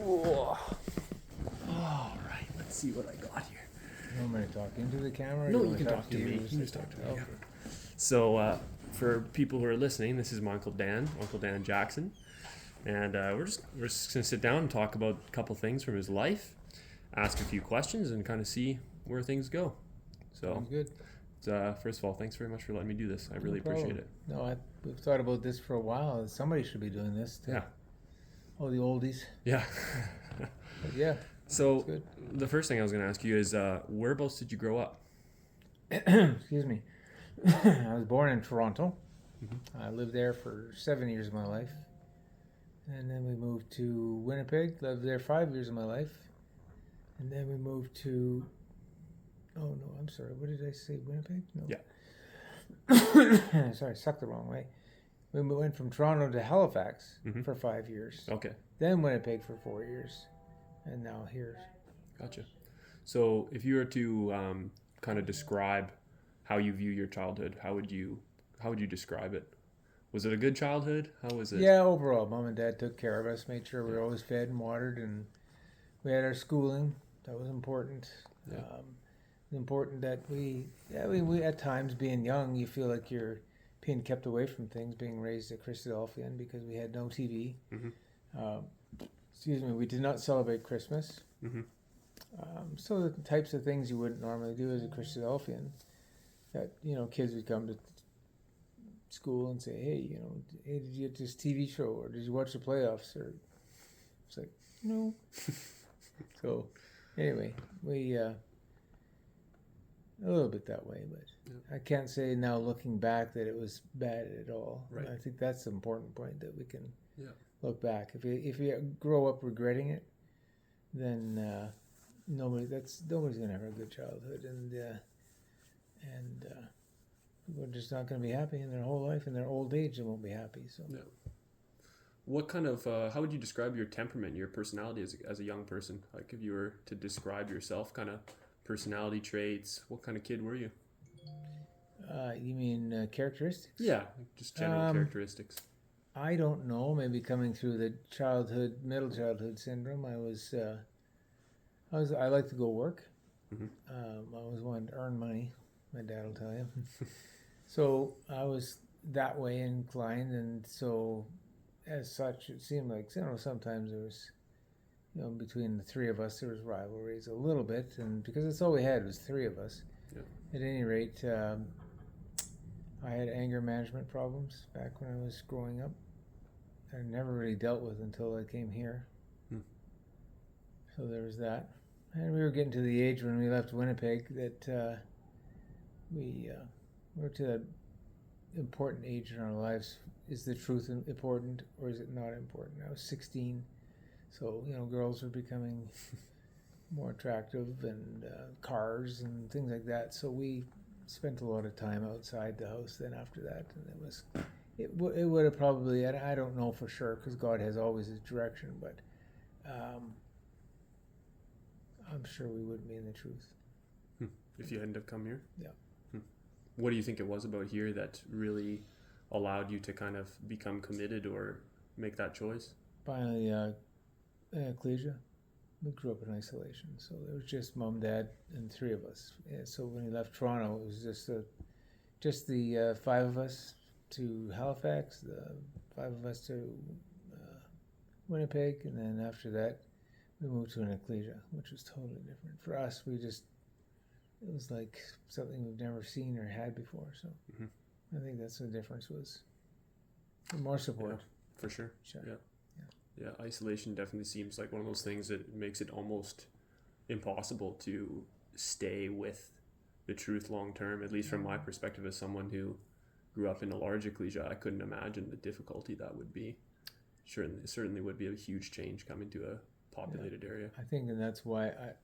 Whoa. All right, let's see what I got here. You want me to talk into the camera? No, or you can wanna talk to me. You can just talk to me. Okay. Yeah. So, for people who are listening, this is my Uncle Dan Jackson, and we're just gonna sit down and talk about a couple things from his life, ask a few questions, and kind of see where things go. So, Sounds good. first of all, thanks very much for letting me do this. I really No problem. appreciate it. No, we've thought about this for a while. Somebody should be doing this. Yeah. All the oldies. Yeah. But yeah. So, Good. the first thing I was gonna ask you is, whereabouts did you grow up? Excuse me. I was born in Toronto. Mm-hmm. I lived there for 7 years of my life. And then we moved to Winnipeg, lived there 5 years of my life. And then we moved to, oh no, I'm sorry, what did I say, Winnipeg? No. Yeah. Sorry, I sucked the wrong way. We went from Toronto to Halifax Mhm. for 5 years. Okay. Then Winnipeg for 4 years. And now here. Gotcha. So, if you were to kind of describe how you view your childhood, how would you describe it? Was it a good childhood? How was it? Yeah, overall, Mom and Dad took care of us, made sure we were always fed and watered, and we had our schooling. That was important. Yeah. Important that we at times, being young, you feel like you're being kept away from things, being raised at Christadelphian because we had no TV. Mm-hmm. Excuse me, we did not celebrate Christmas. Mm-hmm. So the types of things you wouldn't normally do as a Christadelphian, that, kids would come to school and say, hey, did you get this TV show, or did you watch the playoffs? Or it's like, no. So anyway, we a little bit that way, but Yeah. I can't say now looking back that it was bad at all. Right. I think that's the important point, that we can look back. If you grow up regretting it, then nobody's gonna have a good childhood, and people are just not going to be happy in their whole life. In their old age, they won't be happy. So, Yeah. What kind of how would you describe your temperament, your personality as a young person? Like, if you were to describe yourself, kind of personality traits, what kind of kid were you? You mean characteristics? Yeah, just general characteristics. I don't know. Maybe coming through the middle childhood syndrome, I like to go work. Mm-hmm. I always wanted to earn money. My dad will tell you. So I was that way inclined, and so as such, it seemed like sometimes there was, between the three of us, there was rivalries a little bit, and because that's all we had was three of us. Yeah. At any rate, I had anger management problems back when I was growing up. I never really dealt with until I came here. So there was that, and we were getting to the age when we left Winnipeg that we're to that important age in our lives. Is the truth important, or is it not important? I was 16, so girls were becoming more attractive, and cars and things like that. So we spent a lot of time outside the house then after that, and it would have probably, I don't know for sure, because God has always His direction, but I'm sure we wouldn't be in the truth. If you hadn't have come here? Yeah. What do you think it was about here that really allowed you to kind of become committed or make that choice? Finally, ecclesia. We grew up in isolation, so there was just Mom, Dad, and three of us. Yeah, so when we left Toronto, it was just the five of us to Halifax, the five of us to Winnipeg, and then after that, we moved to an ecclesia, which was totally different. For us, it was like something we've never seen or had before. So I think that's the difference, was more support. Yeah, for sure. Sure. Yeah, isolation definitely seems like one of those things that makes it almost impossible to stay with the truth long term, at least from my perspective as someone who grew up in a large ecclesia. I couldn't imagine the difficulty that would be. Certainly would be a huge change coming to a populated area. I think, and that's why it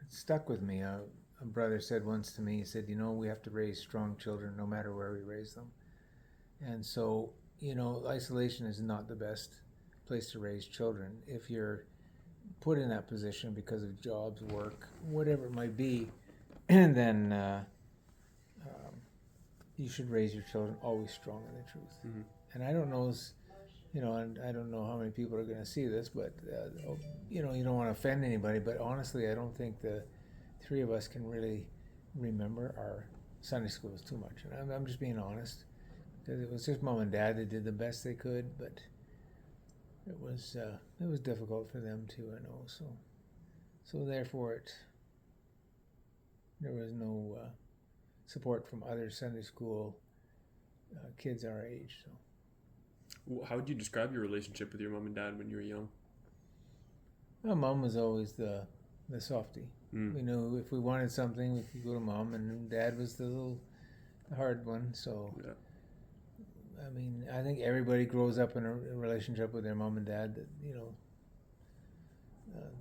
stuck with me. A brother said once to me, he said, we have to raise strong children no matter where we raise them. And so, isolation is not the best place to raise children. If you're put in that position because of jobs, work, whatever it might be, and then you should raise your children always strong in the truth. And I don't know, and I don't know how many people are going to see this, but you don't want to offend anybody, but honestly, I don't think the three of us can really remember our Sunday schools too much, and I'm just being honest, because it was just mom and dad that did the best they could, but it was difficult for them too, I know. So therefore, there was no support from other Sunday school kids our age. So, How would you describe your relationship with your mom and dad when you were young? my mom was always the softie. We knew if we wanted something, we could go to mom, and dad was the hard one. So, Yeah. I mean, I think everybody grows up in a relationship with their mom and dad that,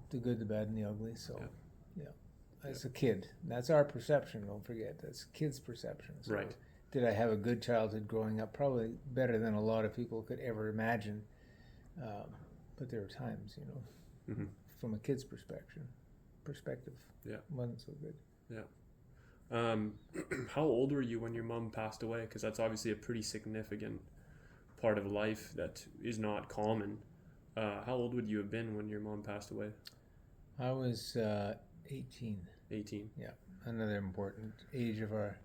the good, the bad, and the ugly. So, as a kid, that's our perception. Don't forget, that's kids' perception. So Right. did I have a good childhood growing up? Probably better than a lot of people could ever imagine. But there were times, from a kid's perspective, wasn't so good. Yeah. How old were you when your mom passed away? Because that's obviously a pretty significant part of life that is not common. How old would you have been when your mom passed away? I was 18. 18. Yeah, another important age of our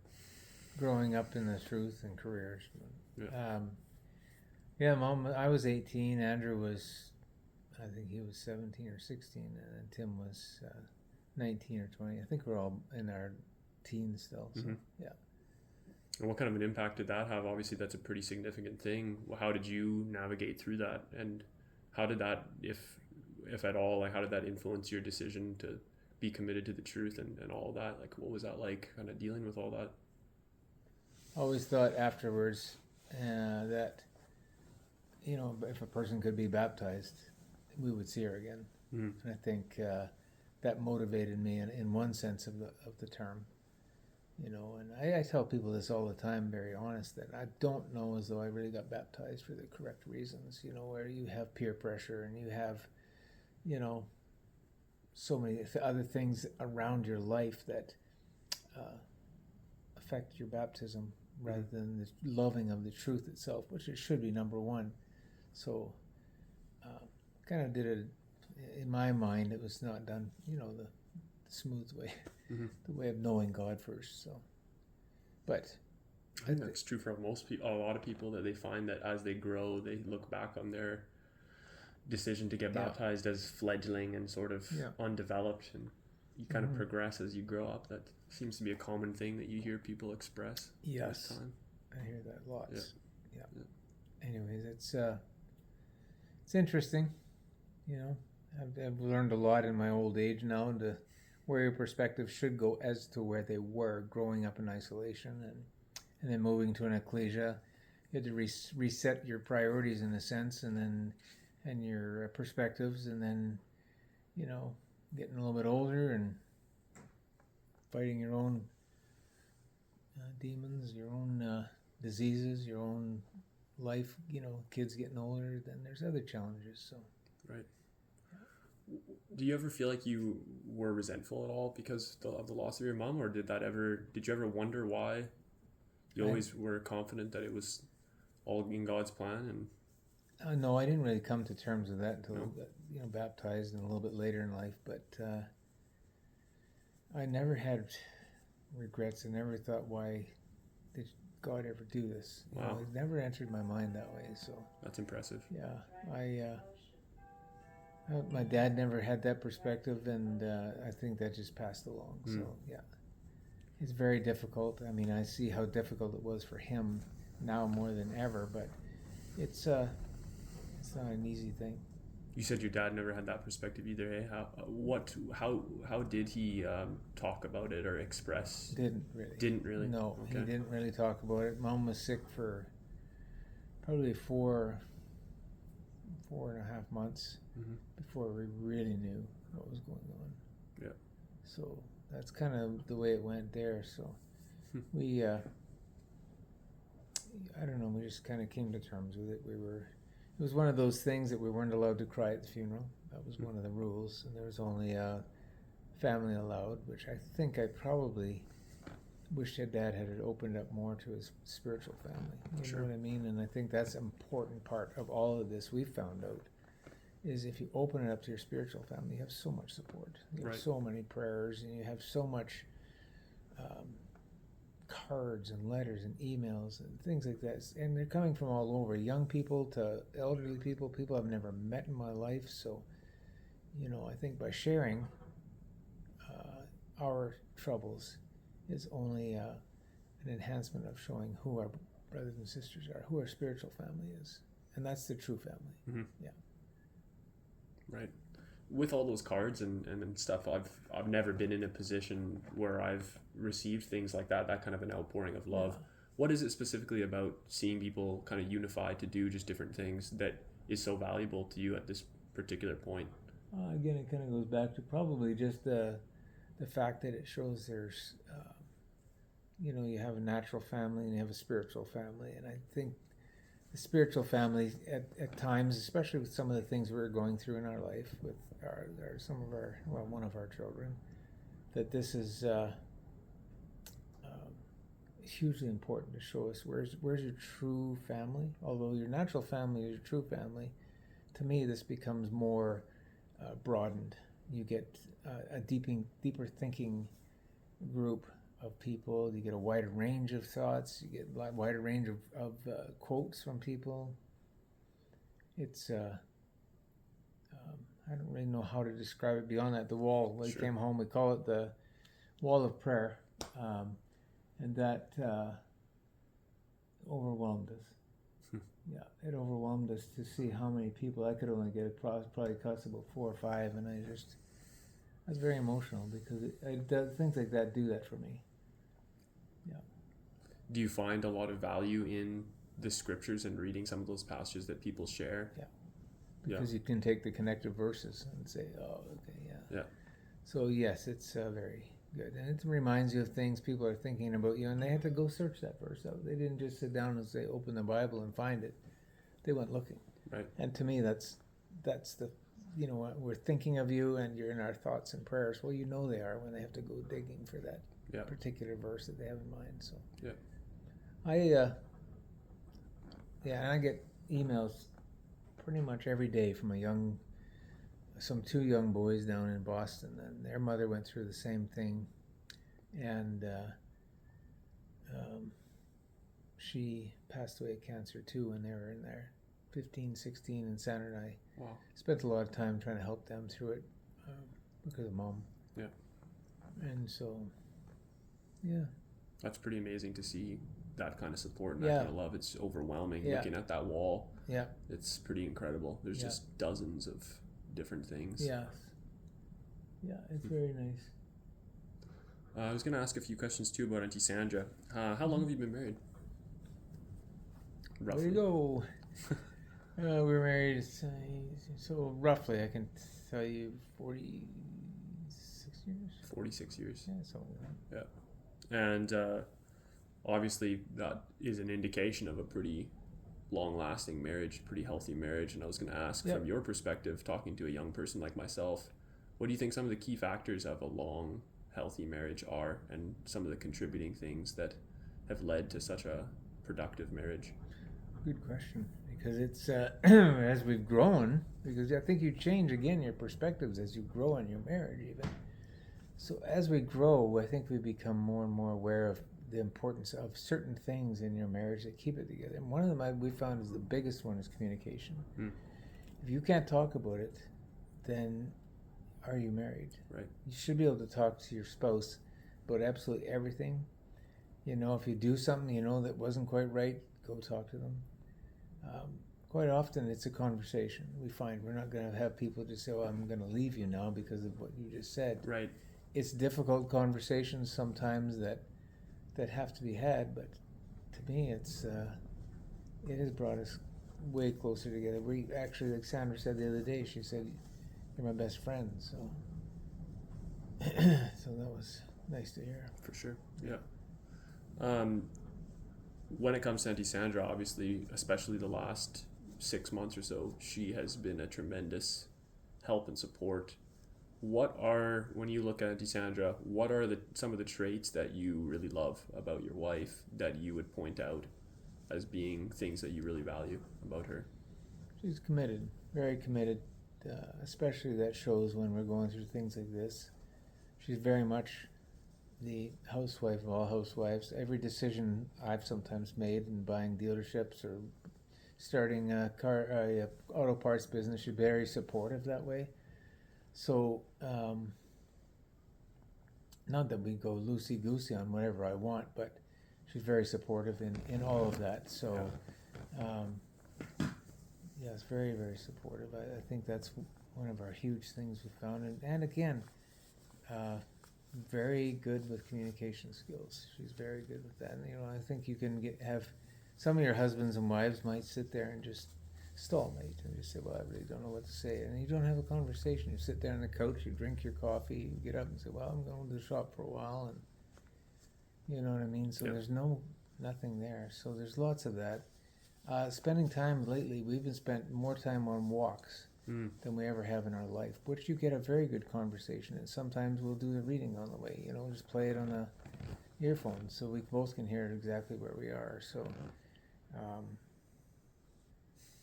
growing up in the truth and careers. Mom, I was 18. Andrew was, I think he was 17 or 16, and then Tim was 19 or 20. I think we're all in our teens still. So, And what kind of an impact did that have? Obviously, that's a pretty significant thing. How did you navigate through that? And how did that, if at all, how did that influence your decision to be committed to the truth and all of that? What was that like, kind of dealing with all that? I always thought afterwards that, if a person could be baptized, we would see her again. And I think that motivated me in one sense of the term. And I tell people this all the time, very honest, that I don't know as though I really got baptized for the correct reasons, where you have peer pressure and you have, so many other things around your life that affect your baptism rather than the loving of the truth itself, which it should be number one. So kind of did it, in my mind, it was not done, the smooth way, the way of knowing God first. So, but I think that's true for most people. A lot of people, that they find that as they grow, they look back on their decision to get baptized as fledgling and sort of undeveloped, and you kind of progress as you grow up. That seems to be a common thing that you hear people express. Yes, I hear that lots. Yeah. Anyways, it's interesting. I've learned a lot in my old age now to where your perspective should go as to where they were growing up in isolation and then moving to an ecclesia. You had to reset your priorities in a sense, and your perspectives, and then getting a little bit older and fighting your own demons, your own diseases, your own life. Kids getting older, then there's other challenges. So right. Do you ever feel like you were resentful at all because of the loss of your mom, or did you ever wonder why? You always were confident that it was all in God's plan, and no, I didn't really come to terms with that until I got baptized and a little bit later in life. But I never had regrets. I never thought, why did God ever do this? Wow. It never entered my mind that way. So that's impressive. Yeah, my dad never had that perspective, and I think that just passed along. So it's very difficult. I mean, I see how difficult it was for him now more than ever, but it's not an easy thing. You said your dad never had that perspective either, eh? How did he talk about it or express? Didn't really? No, okay. He didn't really talk about it. Mom was sick for probably 4.5 months before we really knew what was going on. Yeah. So that's kind of the way it went there. So we, I don't know, we just kind of came to terms with it. It was one of those things that we weren't allowed to cry at the funeral. That was one of the rules, and there was only family allowed, which I think I probably wish your dad had opened up more to his spiritual family. You Sure. know what I mean? And I think that's an important part of all of this we've found out, is if you open it up to your spiritual family, you have so much support. You have Right. so many prayers, and you have so much cards and letters and emails and things like that. And they're coming from all over, young people to elderly people I've never met in my life. So, I think by sharing our troubles is only an enhancement of showing who our brothers and sisters are, who our spiritual family is. And that's the true family. Mm-hmm. Yeah. Right. With all those cards and stuff, I've never been in a position where I've received things like that kind of an outpouring of love. Yeah. What is it specifically about seeing people kind of unified to do just different things that is so valuable to you at this particular point? Again, it kind of goes back to probably just the fact that it shows there's, you have a natural family and you have a spiritual family. And I think the spiritual family at times, especially with some of the things we're going through in our life with one of our children, that this is hugely important to show us where's your true family. Although your natural family is your true family, to me this becomes more broadened. You get a deeper thinking group of people. You get a wider range of thoughts. You get a wider range of quotes from people. It's I don't really know how to describe it beyond that. The wall. We Sure. came home. We call it the wall of prayer, and that overwhelmed us. Yeah, it overwhelmed us to see how many people. I could only get probably cost about 4 or 5, and I was very emotional because things like that do that for me. Yeah. Do you find a lot of value in the scriptures and reading some of those passages that people share? Yeah. Because you can take the connective verses and say, oh, okay, yeah. Yeah. So yes, it's very good, and it reminds you of things people are thinking about you, and they had to go search that verse out. They didn't just sit down and say, open the Bible and find it. They went looking. Right. And to me, that's the, we're thinking of you, and you're in our thoughts and prayers. Well, they are when they have to go digging for that particular verse that they have in mind. So yeah, and I get emails pretty much every day from some 2 young boys down in Boston, and their mother went through the same thing, and she passed away of cancer too when they were in there, 15, 16, and Sandra and I spent a lot of time trying to help them through it because of Mom. Yeah. And so, yeah. That's pretty amazing to see that kind of support and that kind of love. It's overwhelming. Looking at that wall. Yeah. It's pretty incredible. There's just dozens of different things. Yeah. Yeah, it's very nice. I was going to ask a few questions too about Auntie Sandra. How long have you been married? Roughly. There you go. We were married, so roughly I can tell you 46 years. 46 years. Yeah, something like that. Yeah. And obviously that is an indication of a pretty long-lasting marriage, pretty healthy marriage. And I was going to ask, from your perspective, talking to a young person like myself, what do you think some of the key factors of a long, healthy marriage are, and some of the contributing things that have led to such a productive marriage? Good question, because it's as we've grown, because I think you change again your perspectives as you grow in your marriage even. So as we grow, I think we become more and more aware of the importance of certain things in your marriage that keep it together. And one of them we found is the biggest one is communication. If you can't talk about it, then are you married? Right. You should be able to talk to your spouse about absolutely everything. If you do something that wasn't quite right, go talk to them. Quite often it's a conversation. We find we're not going to have people just say, I'm going to leave you now because of what you just said. Right. It's difficult conversations sometimes that have to be had, but to me it has brought us way closer together. We actually, like Sandra said the other day, she said, you're my best friend, so so that was nice to hear. For sure. Yeah. When it comes to Auntie Sandra, obviously, especially the last 6 months or so, she has been a tremendous help and support. When you look at Desandra, what are some of the traits that you really love about your wife that you would point out as being things that you really value about her? She's committed, very committed, especially that shows when we're going through things like this. She's very much the housewife of all housewives. Every decision I've sometimes made in buying dealerships or starting a auto parts business, she's very supportive that way. So, not that we go loosey-goosey on whatever I want, but she's very supportive in all of that. So, yes, very, very supportive. I think that's one of our huge things we found. And again, very good with communication skills. She's very good with that. And, I think you can have some of your husbands and wives might sit there and just stallmate and just say, well, I really don't know what to say. And you don't have a conversation. You sit there on the couch, you drink your coffee, you get up and say, well, I'm going to the shop for a while. And you know what I mean? So there's nothing there. So there's lots of that. Spending time lately, we've been spent more time on walks than we ever have in our life, which you get a very good conversation. And sometimes we'll do the reading on the way, just play it on the earphones so we both can hear it exactly where we are. So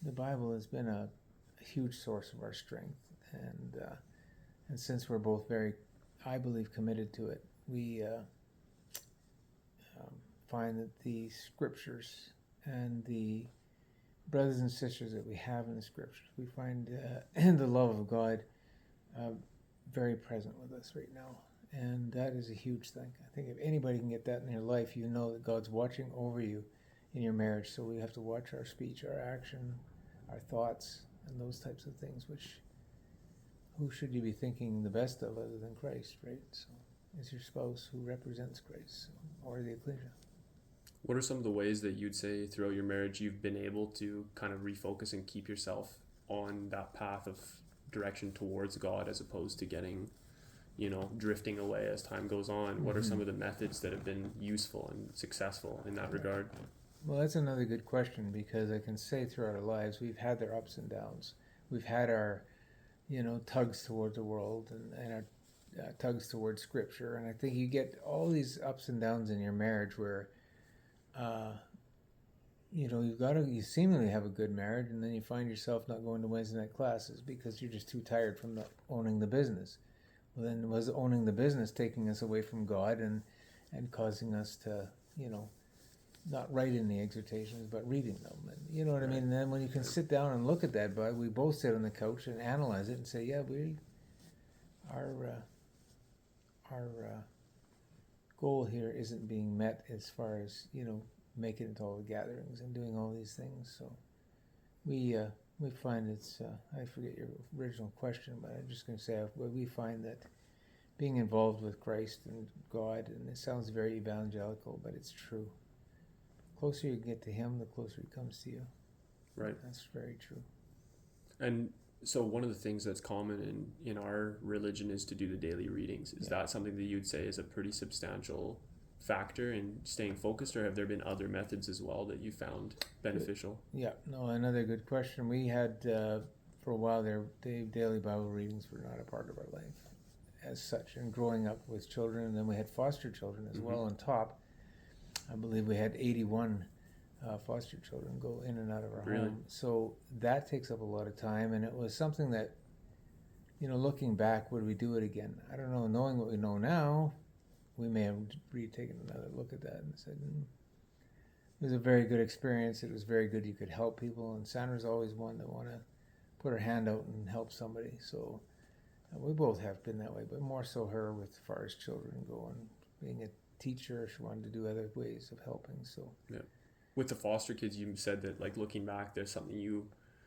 the Bible has been a huge source of our strength. And since we're both very, I believe, committed to it, we find that the scriptures and the brothers and sisters that we have in the scriptures, we find the love of God very present with us right now. And that is a huge thing. I think if anybody can get that in their life, that God's watching over you in your marriage. So we have to watch our speech, our action, our thoughts, and those types of things, who should you be thinking the best of other than Christ, right? So is your spouse who represents Christ, or the ecclesia. What are some of the ways that you'd say throughout your marriage you've been able to kind of refocus and keep yourself on that path of direction towards God as opposed to getting, drifting away as time goes on? What are some of the methods that have been useful and successful in that regard? Well, that's another good question, because I can say throughout our lives we've had their ups and downs. We've had our, tugs towards the world and our tugs towards Scripture. And I think you get all these ups and downs in your marriage where you seemingly have a good marriage, and then you find yourself not going to Wednesday night classes because you're just too tired from owning the business. Well, then was owning the business taking us away from God and causing us to, not write in the exhortations, but reading them. And you know what I mean? And then when you can sit down and look at that, but we both sit on the couch and analyze it and say, yeah, our goal here isn't being met as far as making it to all the gatherings and doing all these things. So we find it's I forget your original question, but I'm just going to say we find that being involved with Christ and God, and it sounds very evangelical, but it's true. The closer you get to Him, the closer He comes to you. Right. That's very true. And so one of the things that's common in our religion is to do the daily readings. Is that something that you'd say is a pretty substantial factor in staying focused, or have there been other methods as well that you found beneficial? Yeah, no, another good question. We had, for a while there, daily Bible readings were not a part of our life as such. And growing up with children, and then we had foster children as well on top. I believe we had 81 foster children go in and out of our home. So that takes up a lot of time, and it was something that, looking back, would we do it again? I don't know. Knowing what we know now, we may have taken another look at that and said, it was a very good experience. It was very good. You could help people, and Sandra's always one that want to put her hand out and help somebody. So we both have been that way, but more so her with as far as children go, and being a teacher, she wanted to do other ways of helping. So yeah. With the foster kids, you said that, like, looking back, there's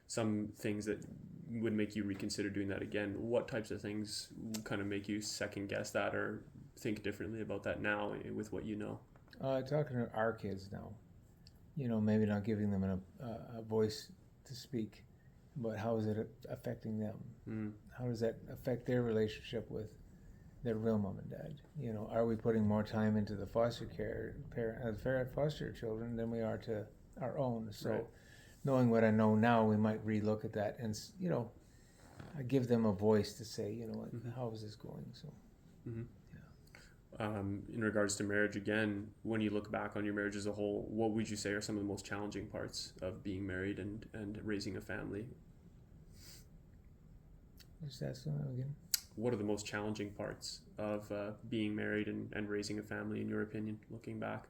some things that would make you reconsider doing that again. What types of things kind of make you second guess that or think differently about that now with what you know? Talking to our kids now, maybe not giving them a voice to speak, but how is it affecting them? How does that affect their relationship with their real mom and dad? Are we putting more time into the foster foster children than we are to our own? So knowing what I know now, we might relook at that. And, I give them a voice to say, you know, what, Mm-hmm. how is this going? So, Mm-hmm. In regards to marriage, again, when you look back on your marriage as a whole, what would you say are some of the most challenging parts of being married and raising a family? just ask them again. What are the most challenging parts of being married and raising a family, in your opinion, looking back?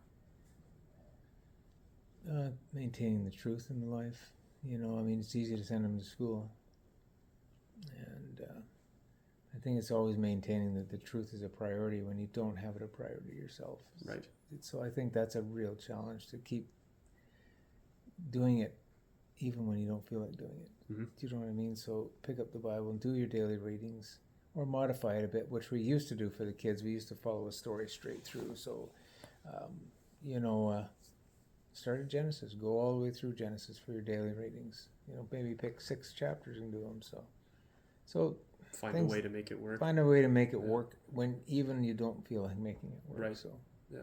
Maintaining the truth in the life. You know, I mean, it's easy to send them to school. And I think it's always maintaining that the truth is a priority when you don't have it a priority yourself. Right. So I think that's a real challenge, to keep doing it even when you don't feel like doing it. Mm-hmm. Do you know what I mean? So pick up the Bible and do your daily readings, or modify it a bit, which we used to do for the kids. We used to follow a story straight through. So, start at Genesis. Go all the way through Genesis for your daily readings. You know, maybe pick 6 chapters and do them. So Find a way to make it work. Find a way to make it work when even you don't feel like making it work. Right. So, yeah.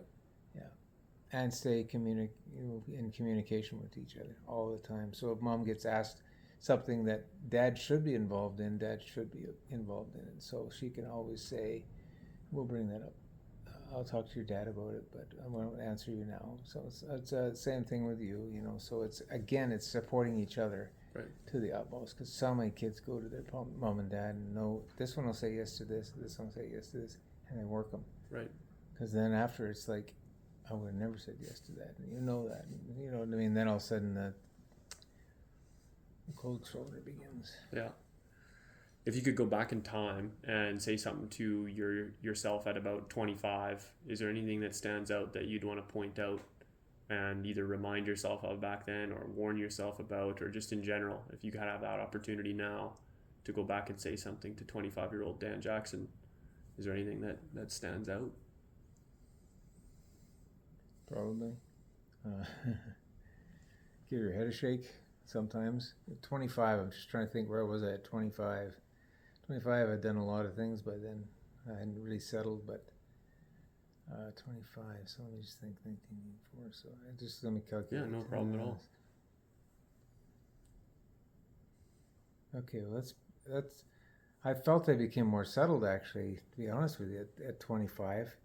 And stay in communication with each other all the time. So if mom gets asked something that dad should be involved in, dad should be involved in it. So she can always say, "We'll bring that up. I'll talk to your dad about it, but I won't answer you now." So it's the same thing with you, you know. So it's supporting each other to the utmost, because so many kids go to their mom and dad and know this one will say yes to this one will say yes to this, and they work them. Right. Because then after it's like, I would have never said yes to that, and you know that, and you know what I mean. Then all of a sudden the cold shoulder begins. Yeah. If you could go back in time and say something to yourself at about 25, is there anything that stands out that you'd want to point out and either remind yourself of back then, or warn yourself about, or just in general, if you could have that opportunity now to go back and say something to 25-year-old Dan Jackson, is there anything that stands out? Probably. Give your head a shake sometimes. At 25, I'm just trying to think, where was I at 25? 25, I'd done a lot of things by then. I hadn't really settled, but 25, so let me just think, 1984, so let me calculate. Yeah, no problem at all. Okay, well, that's, I felt I became more settled, actually, to be honest with you, at 25,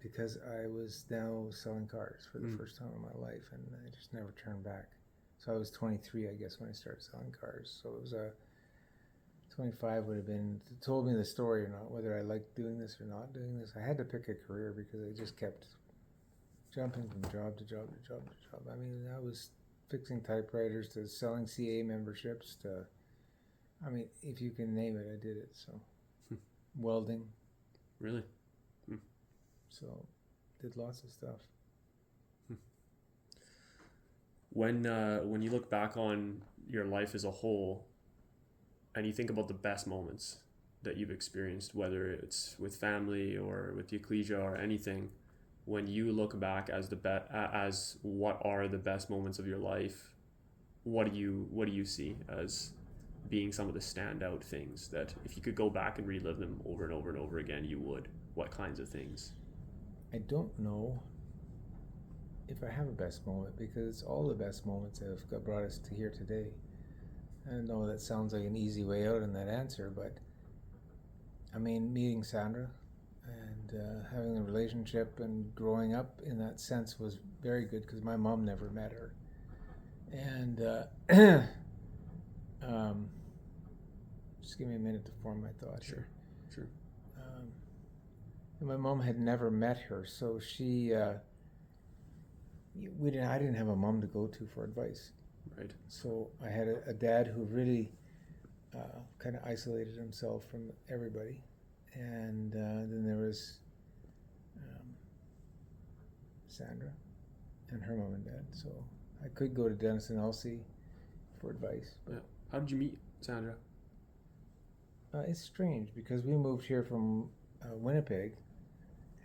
because I was now selling cars for the first time in my life, and I just never turned back. So I was 23, I guess, when I started selling cars. So it was 25 would have been, told me the story or not, whether I liked doing this or not doing this. I had to pick a career because I just kept jumping from job to job to job to job. I mean, I was fixing typewriters to selling CA memberships to, I mean, if you can name it, I did it. So welding. Really? So did lots of stuff. When you look back on your life as a whole, and you think about the best moments that you've experienced, whether it's with family or with the ecclesia or anything, when you look back as as what are the best moments of your life, what do you see as being some of the standout things that if you could go back and relive them over and over and over again, you would? What kinds of things? I don't know if I have a best moment, because all the best moments have brought us to here today. I know that sounds like an easy way out in that answer, but I mean, meeting Sandra and having a relationship and growing up in that sense was very good, because my mom never met her. And just give me a minute to form my thoughts. Sure. My mom had never met her, so she, I didn't have a mom to go to for advice. Right. So I had a dad who really kind of isolated himself from everybody, and then there was Sandra and her mom and dad. So I could go to Dennis and Elsie for advice. Yeah. How did you meet Sandra? It's strange, because we moved here from Winnipeg,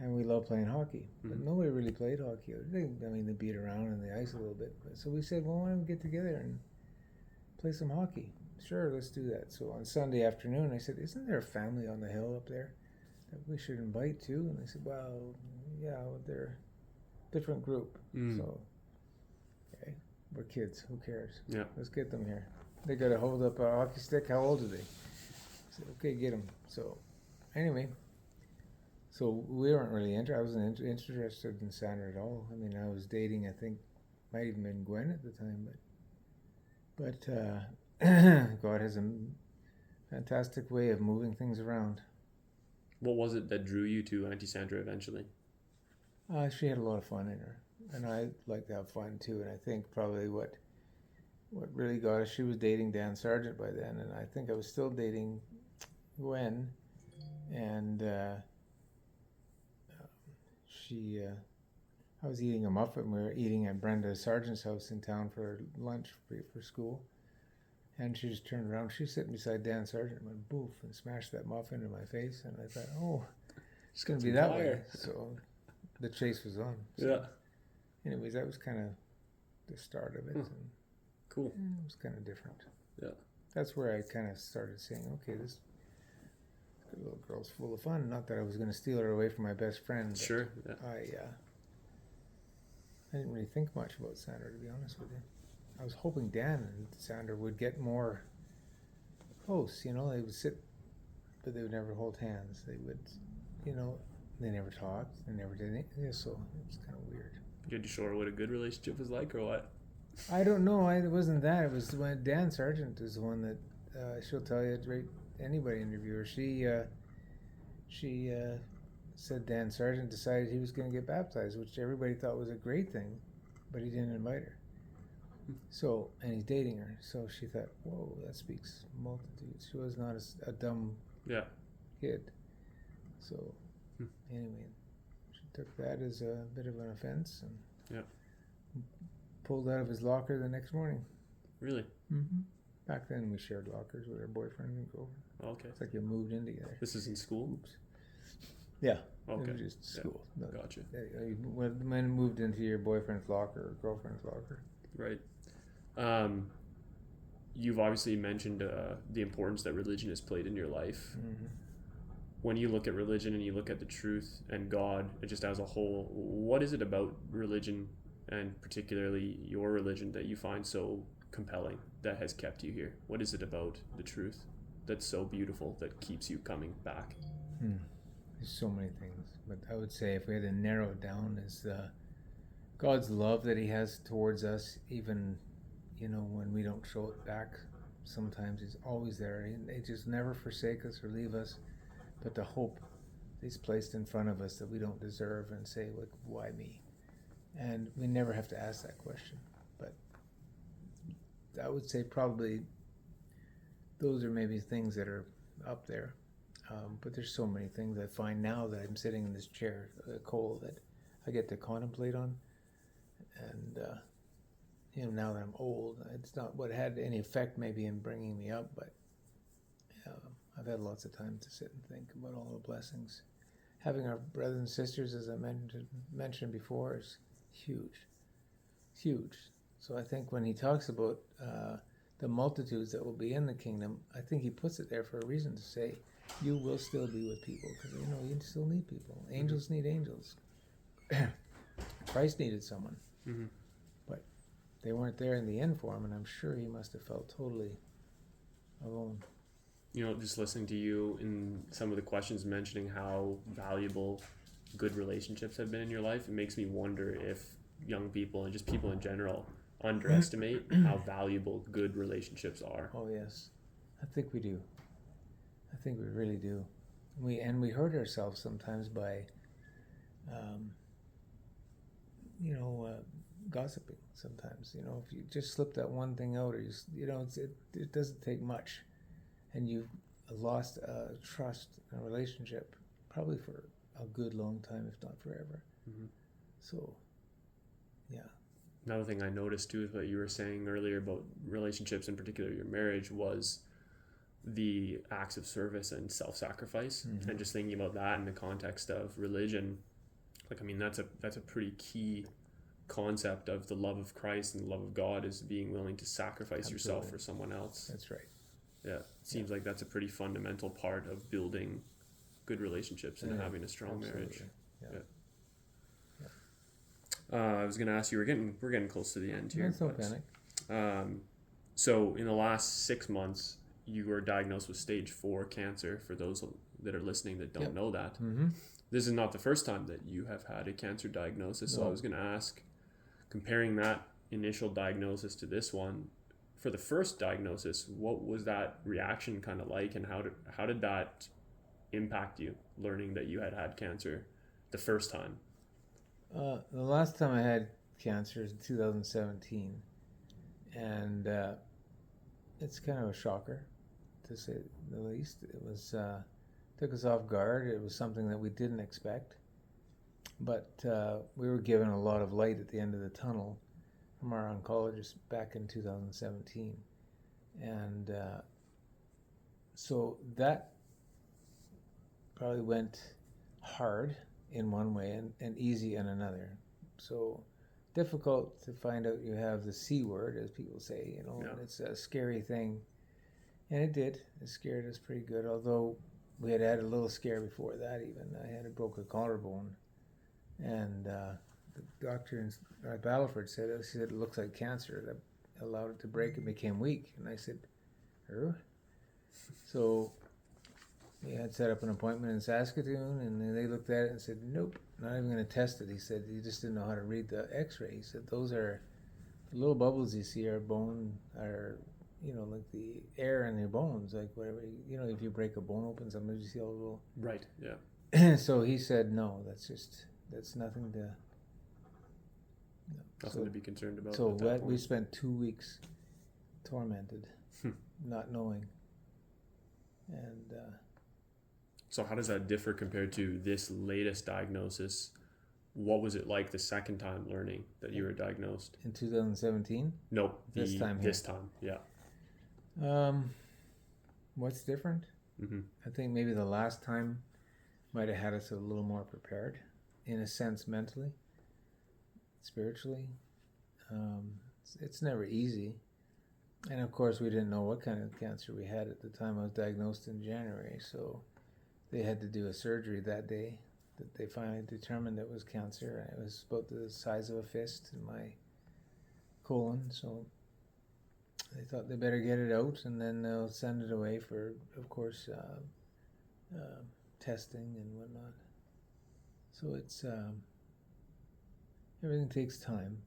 and we love playing hockey, but nobody really played hockey. They beat around in the ice a little bit. So we said, well, why don't we get together and play some hockey? Sure, let's do that. So on Sunday afternoon, I said, isn't there a family on the hill up there that we should invite too? And they said, well, yeah, they're a different group. So, okay, we're kids. Who cares? Yeah. Let's get them here. They got to hold up a hockey stick. How old are they? I said, okay, get them. So, anyway, so we weren't really I wasn't interested in Sandra at all. I mean, I was dating, I think, might even been Gwen at the time, but God has a fantastic way of moving things around. What was it that drew you to Auntie Sandra eventually? She had a lot of fun in her, and I like to have fun too. And I think probably what really got us, she was dating Dan Sargent by then, and I think I was still dating Gwen, and I was eating a muffin. We were eating at Brenda Sargent's house in town for lunch for school, and she just turned around. She was sitting beside Dan Sargent and went boof and smashed that muffin in my face, and I thought, oh, it's going to be that way. So the chase was on. So Yeah. Anyways, that was kind of the start of it. And cool. it was kind of different. Yeah. That's where I kind of started saying, okay, this little girl's full of fun. Not that I was going to steal her away from my best friend. But Sure. Yeah. I didn't really think much about Sandra, to be honest with you. I was hoping Dan and Sandra would get more close. You know, they would sit, but they would never hold hands. They would, you know, they never talked. They never did anything. So it was kind of weird. You had to show her what a good relationship was like, or what? I don't know. It wasn't that. It was when Dan Sargent is the one that she'll tell you. Anybody interview her. She said Dan Sargent decided he was going to get baptized, which everybody thought was a great thing, but he didn't invite her. So, and he's dating her. So she thought, whoa, that speaks multitudes. She was not a dumb kid. So anyway, she took that as a bit of an offense and pulled out of his locker the next morning. Really? Mm-hmm. Back then we shared lockers with our boyfriend and girlfriend. Okay. It's like you moved in together. This is in school? Oops. Yeah. Okay. It was just school. Yeah. Gotcha. When moved into your boyfriend's locker or girlfriend's locker. Right. You've obviously mentioned the importance that religion has played in your life. Mm-hmm. When you look at religion and you look at the truth and God just as a whole, what is it about religion, and particularly your religion, that you find so compelling, that has kept you here? What is it about the truth that's so beautiful that keeps you coming back? There's so many things, but I would say if we had to narrow it down, is God's love that he has towards us, even, you know, when we don't show it back. Sometimes he's always there. He just never forsake us or leave us, but the hope he's placed in front of us that we don't deserve, and say, like, why me? And we never have to ask that question. But I would say probably those are maybe things that are up there. But there's so many things I find now that I'm sitting in this chair, Cole, that I get to contemplate on. And, you know, now that I'm old, it's not what had any effect maybe in bringing me up, but I've had lots of time to sit and think about all the blessings. Having our brothers and sisters, as I mentioned before, is huge. Huge. So I think when he talks about the multitudes that will be in the kingdom, I think he puts it there for a reason, to say, you will still be with people, because, you know, you still need people. Angels need angels. Christ needed someone. Mm-hmm. But they weren't there in the end for him, and I'm sure he must have felt totally alone. You know, just listening to you in some of the questions mentioning how valuable good relationships have been in your life, it makes me wonder if young people and just people in general underestimate how valuable good relationships are. Oh, yes. I think we do. I think we really do. We hurt ourselves sometimes by, gossiping sometimes. You know, if you just slip that one thing out, or it doesn't take much, and you've lost trust in a relationship, probably for a good long time, if not forever. Mm-hmm. So, yeah. Another thing I noticed too, is what you were saying earlier about relationships, in particular your marriage, was the acts of service and self-sacrifice. Mm-hmm. And just thinking about that in the context of religion, like, I mean, that's a pretty key concept of the love of Christ and the love of God, is being willing to sacrifice yourself for someone else. That's right. Yeah, it seems like that's a pretty fundamental part of building good relationships and having a strong marriage. Yeah. I was going to ask you, we're getting close to the end here. That's no panic. So in the last 6 months, you were diagnosed with stage 4 cancer. For those that are listening that don't Yep. know that, Mm-hmm. this is not the first time that you have had a cancer diagnosis. So I No. was going to ask, comparing that initial diagnosis to this one, for the first diagnosis, what was that reaction kind of like, and how did that impact you, learning that you had cancer the first time? The last time I had cancer is in 2017, and it's kind of a shocker, to say the least. It was took us off guard. It was something that we didn't expect, but we were given a lot of light at the end of the tunnel from our oncologist back in 2017, and so that probably went hard in one way and easy in another. So difficult to find out you have the C word, as people say, Yeah. It's a scary thing. And it did. It scared us pretty good, although we had a little scare before that even. I had a broken collarbone, and the doctor at Battleford said it looks like cancer. That allowed it to break and became weak. And I said, So we had set up an appointment in Saskatoon, and they looked at it and said, nope, not even going to test it. He said, you just didn't know how to read the x-ray. He said, those are the little bubbles you see are bone, are, like the air in your bones, like whatever, if you break a bone open, sometimes you see all the little... Right, yeah. So he said, no, that's nothing to... Nothing to be concerned about. So at that we point. spent 2 weeks tormented, not knowing. And... So how does that differ compared to this latest diagnosis? What was it like the second time learning that you were diagnosed? in 2017? Nope. This time here. This time, yeah. What's different? Mm-hmm. I think maybe the last time might have had us a little more prepared, in a sense, mentally, spiritually. It's never easy. And of course, we didn't know what kind of cancer we had at the time. I was diagnosed in January, so they had to do a surgery that day that they finally determined it was cancer. It was about the size of a fist in my colon, so they thought they better get it out, and then they'll send it away for, of course, testing and whatnot. So it's everything takes time,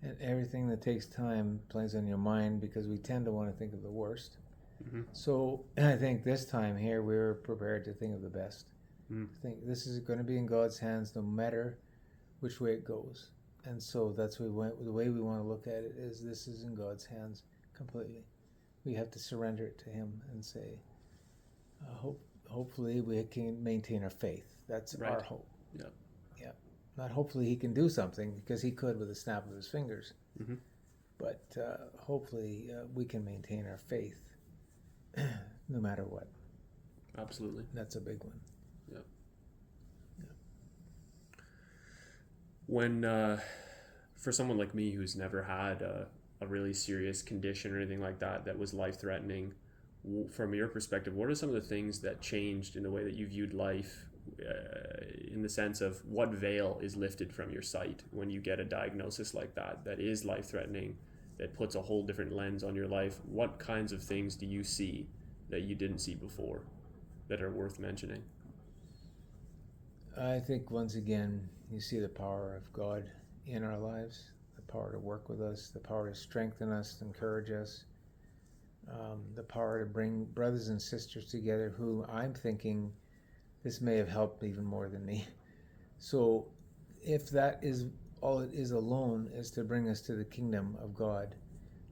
and everything that takes time plays on your mind because we tend to want to think of the worst. Mm-hmm. So I think this time here we were prepared to think of the best. Mm. I think this is going to be in God's hands no matter which way it goes. And so that's the way we want to look at it is this is in God's hands completely. We have to surrender it to Him and say, hopefully we can maintain our faith. That's Right. our hope. Yeah. Yeah. Not hopefully He can do something, because He could with a snap of His fingers. Mm-hmm. But hopefully we can maintain our faith no matter what. Absolutely. That's a big one. Yeah. When for someone like me who's never had a really serious condition or anything like that was life-threatening, from your perspective, what are some of the things that changed in the way that you viewed life, in the sense of what veil is lifted from your sight when you get a diagnosis like that is life-threatening, that puts a whole different lens on your life? What kinds of things do you see that you didn't see before that are worth mentioning? I think once again you see the power of God in our lives, the power to work with us, the power to strengthen us, to encourage us, the power to bring brothers and sisters together who I'm thinking this may have helped even more than me. So if that is all it is alone, is to bring us to the kingdom of God,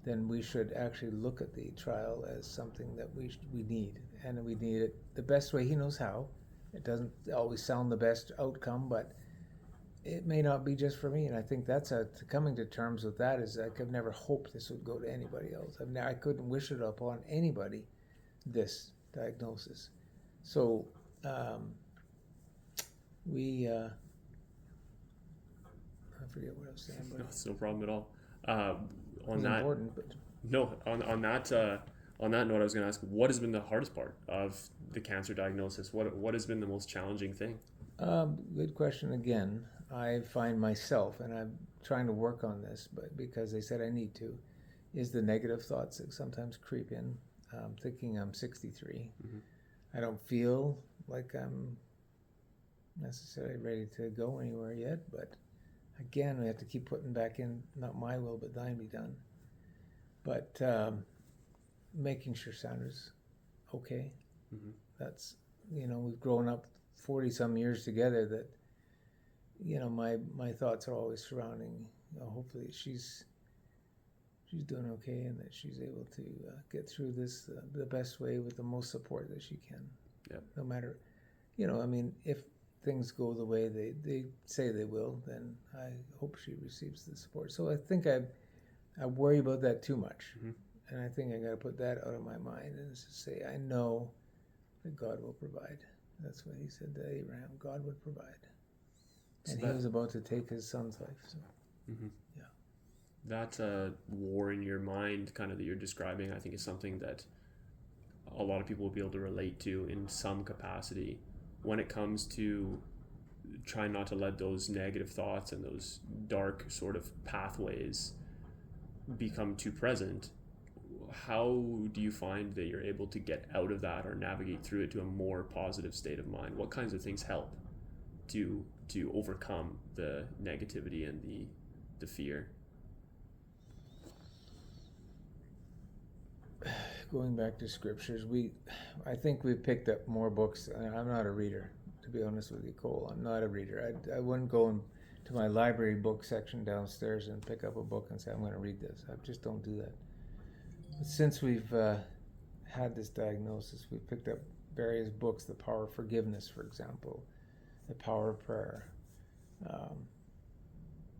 then we should actually look at the trial as something that we need, and we need it the best way He knows how. It doesn't always sound the best outcome, but it may not be just for me. And I think that's coming to terms with that is I could never hope this would go to anybody else. I couldn't wish it upon anybody, this diagnosis. So I forget what I was saying. But No, it's no problem at all. On it's that, important, but no, on that note, I was going to ask, what has been the hardest part of the cancer diagnosis? What has been the most challenging thing? Good question again. I find myself, and I'm trying to work on this, but because they said I need to, is the negative thoughts that sometimes creep in. Thinking I'm 63. I don't feel like I'm necessarily ready to go anywhere yet, but again, we have to keep putting back in, not my will, but thine be done. But making sure Sandra's okay. That's, we've grown up 40 some years together, that, my thoughts are always surrounding, hopefully she's doing okay, and that she's able to get through this the best way with the most support that she can. Yep. No matter, if things go the way they say they will, then I hope she receives the support. So I think I worry about that too much. And I think I got to put that out of my mind and just say, I know that God will provide. That's what he said to Abraham, God would provide. And he was about to take his son's life. So, yeah. That war in your mind kind of that you're describing, I think, is something that a lot of people will be able to relate to in some capacity when it comes to trying not to let those negative thoughts and those dark sort of pathways become too present. How do you find that you're able to get out of that or navigate through it to a more positive state of mind? What kinds of things help to overcome the negativity and the fear? Going back to scriptures, I think we've picked up more books. I'm not a reader, to be honest with you, Cole. I'm not a reader. I wouldn't go to my library book section downstairs and pick up a book and say, I'm going to read this. I just don't do that. But since we've had this diagnosis, we've picked up various books, The Power of Forgiveness, for example, The Power of Prayer.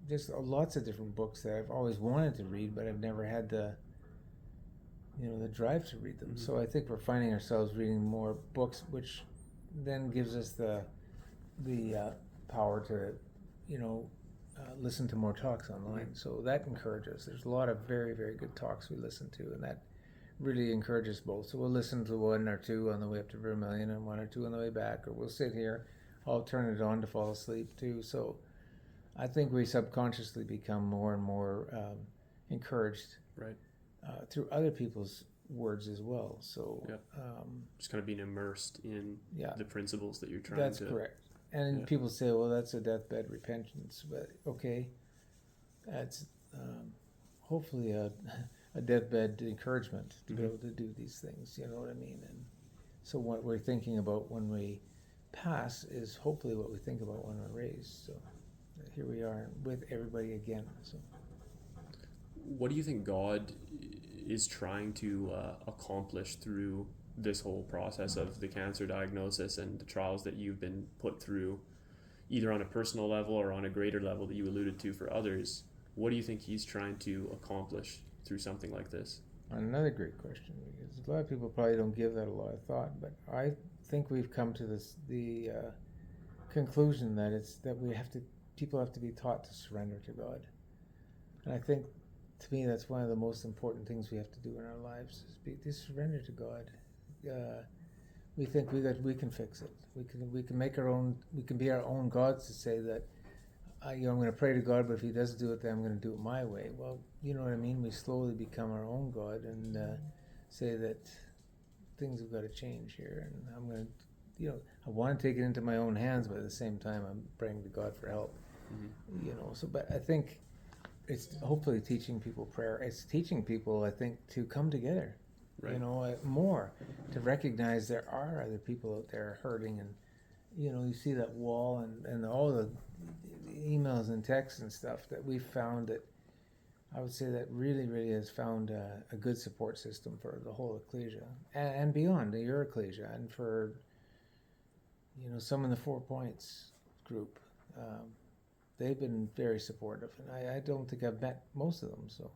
Just lots of different books that I've always wanted to read, but I've never had the drive to read them. So I think we're finding ourselves reading more books, which then gives us the power to, listen to more talks online. So that encourages. There's a lot of very, very good talks we listen to, and that really encourages both. So we'll listen to one or two on the way up to Vermilion and one or two on the way back, or we'll sit here. I'll turn it on to fall asleep too. So I think we subconsciously become more and more encouraged. Right. Through other people's words as well. So just kind of being immersed in the principles that you're trying That's correct. And people say, well, that's a deathbed repentance. But okay, that's hopefully a deathbed encouragement to be able to do these things. You know what I mean? And so what we're thinking about when we pass is hopefully what we think about when we're raised. So here we are with everybody again. So. What do you think God is trying to accomplish through this whole process of the cancer diagnosis and the trials that you've been put through, either on a personal level or on a greater level that you alluded to for others? What do you think he's trying to accomplish through something like this? Another great question, because a lot of people probably don't give that a lot of thought, but I think we've come to the conclusion that people have to be taught to surrender to God. And I think, to me, that's one of the most important things we have to do in our lives, is to surrender to God. We think we can fix it. We can make our own. We can be our own gods, to say that I'm going to pray to God, but if He doesn't do it, then I'm going to do it my way. Well, you know what I mean. We slowly become our own God and say that things have got to change here, and I'm going to, I want to take it into my own hands, but at the same time, I'm praying to God for help. So, but I think it's hopefully teaching people prayer. It's teaching people, I think, to come together, more, to recognize there are other people out there hurting. And, you see that wall and all the emails and texts and stuff that we've found, that I would say that really, really has found a good support system for the whole ecclesia and beyond your ecclesia, and for, some in the 4 Points group. They've been very supportive, and I don't think I've met most of them. So,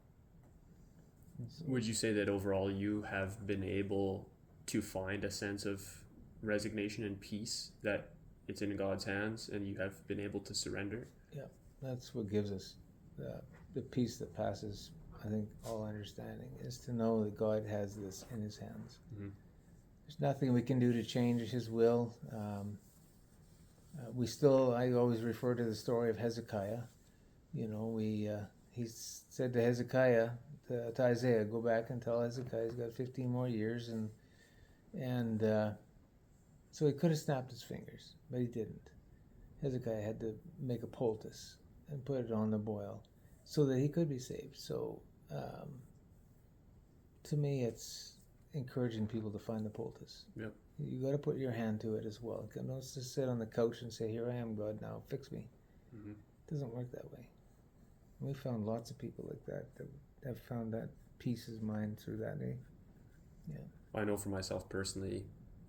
would you say that overall you have been able to find a sense of resignation and peace, that it's in God's hands and you have been able to surrender? Yeah, that's what gives us the peace that passes, I think, all understanding, is to know that God has this in His hands. There's nothing we can do to change His will. I always refer to the story of Hezekiah. He said to Hezekiah, to Isaiah, go back and tell Hezekiah he's got 15 more years, and so he could have snapped his fingers, but he didn't. Hezekiah had to make a poultice and put it on the boil so that he could be saved. So to me, it's encouraging people to find the poultice. Yep. You got to put your hand to it as well. Don't just sit on the couch and say, "Here I am, God, now fix me." Mm-hmm. It doesn't work that way. We found lots of people like that have found that peace of mind through that. Yeah. I know for myself personally,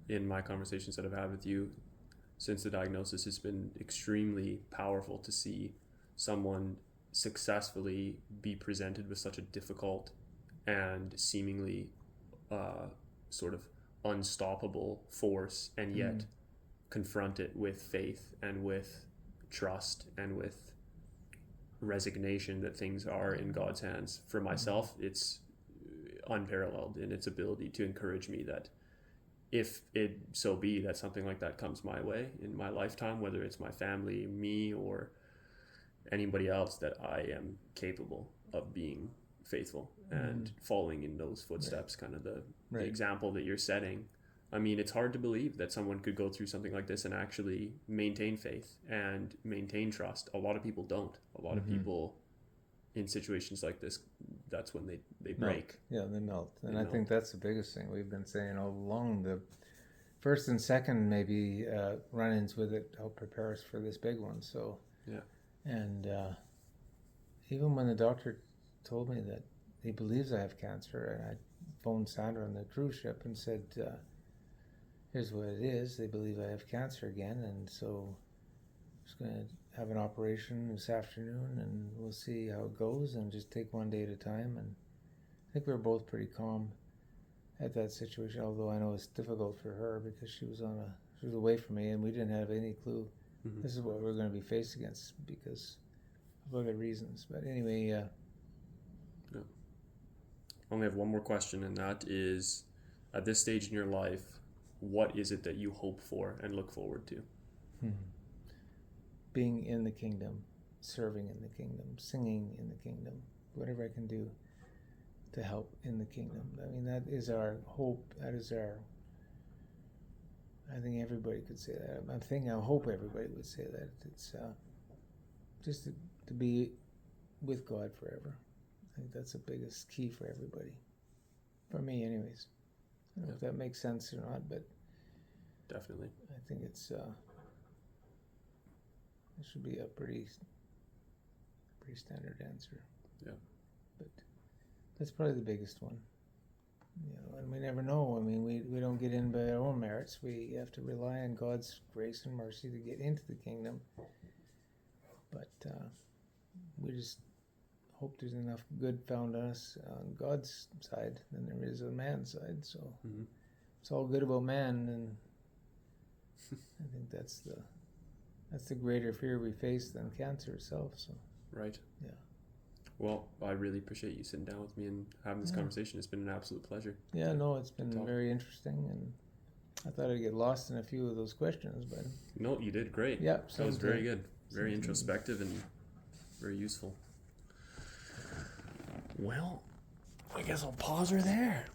in my conversations that I've had with you since the diagnosis, it's been extremely powerful to see someone successfully be presented with such a difficult and seemingly sort of unstoppable force, and yet confront it with faith and with trust and with resignation that things are in God's hands. For myself, it's unparalleled in its ability to encourage me that if it so be that something like that comes my way in my lifetime, whether it's my family, me, or anybody else, that I am capable of being faithful and following in those footsteps, kind of the example that you're setting. I mean, it's hard to believe that someone could go through something like this and actually maintain faith and maintain trust. A lot of people don't. A lot of people in situations like this, that's when they break. Yeah, they melt. And I think that's the biggest thing we've been saying all along. The first and second maybe run-ins with it help prepare us for this big one. So yeah. And even when the doctor told me that he believes I have cancer, and I phoned Sandra on the cruise ship and said, here's what it is. They believe I have cancer again, and so I'm just going to have an operation this afternoon, and we'll see how it goes, and just take one day at a time. And I think we were both pretty calm at that situation, although I know it's difficult for her because she was away from me, and we didn't have any clue this is what we're going to be faced against because of other reasons. But anyway, I only have one more question, and that is, at this stage in your life, what is it that you hope for and look forward to? Being in the kingdom, serving in the kingdom, singing in the kingdom, whatever I can do to help in the kingdom. I mean, that is our hope. That is our... I think everybody could say that. I hope everybody would say that. It's just to be with God forever. I think that's the biggest key for everybody. For me, anyways. I don't know if that makes sense or not, but definitely. I think it should be a pretty standard answer. Yeah. But that's probably the biggest one. And we never know. I mean, we don't get in by our own merits. We have to rely on God's grace and mercy to get into the kingdom. But we just hope there's enough good found on us on God's side than there is on man's side. So it's all good about man, and I think that's the greater fear we face than cancer itself. So right. Yeah. Well, I really appreciate you sitting down with me and having this conversation. It's been an absolute pleasure. Yeah, no, it's been very interesting, and I thought I'd get lost in a few of those questions, but... No, you did great. Yeah. That was very good. Very introspective and very useful. Well, I guess I'll pause her there.